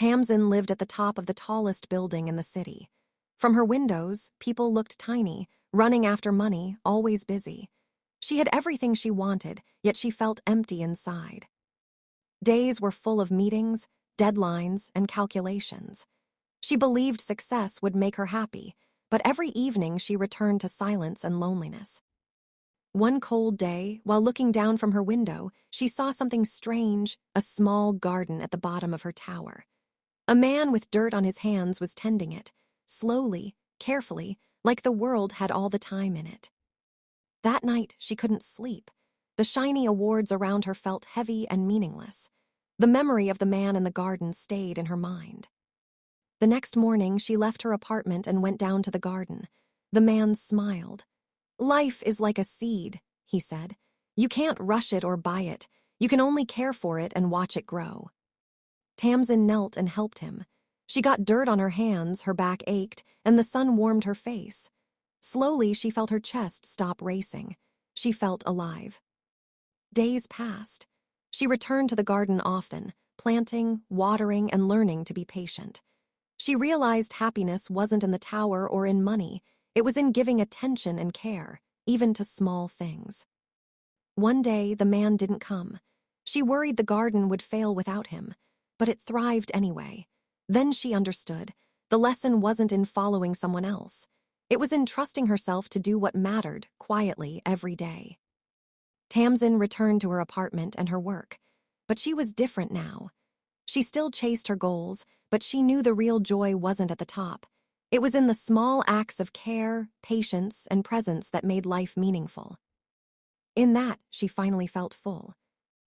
Tamsin lived at the top of the tallest building in the city. From her windows, people looked tiny, running after money, always busy. She had everything she wanted, yet she felt empty inside. Days were full of meetings, deadlines, and calculations. She believed success would make her happy, but every evening she returned to silence and loneliness. One cold day, while looking down from her window, she saw something strange, a small garden at the bottom of her tower. A man with dirt on his hands was tending it, slowly, carefully, like the world had all the time in it. That night, she couldn't sleep. The shiny awards around her felt heavy and meaningless. The memory of the man in the garden stayed in her mind. The next morning, she left her apartment and went down to the garden. The man smiled. "Life is like a seed," he said. "You can't rush it or buy it. You can only care for it and watch it grow." Tamsin knelt and helped him. She got dirt on her hands, her back ached, and the sun warmed her face. Slowly, she felt her chest stop racing. She felt alive. Days passed. She returned to the garden often, planting, watering, and learning to be patient. She realized happiness wasn't in the tower or in money. It was in giving attention and care, even to small things. One day, the man didn't come. She worried the garden would fail without him, but it thrived anyway. Then she understood. The lesson wasn't in following someone else. It was in trusting herself to do what mattered, quietly, every day. Tamsin returned to her apartment and her work, but she was different now. She still chased her goals, but she knew the real joy wasn't at the top. It was in the small acts of care, patience, and presence that made life meaningful. In that, she finally felt full.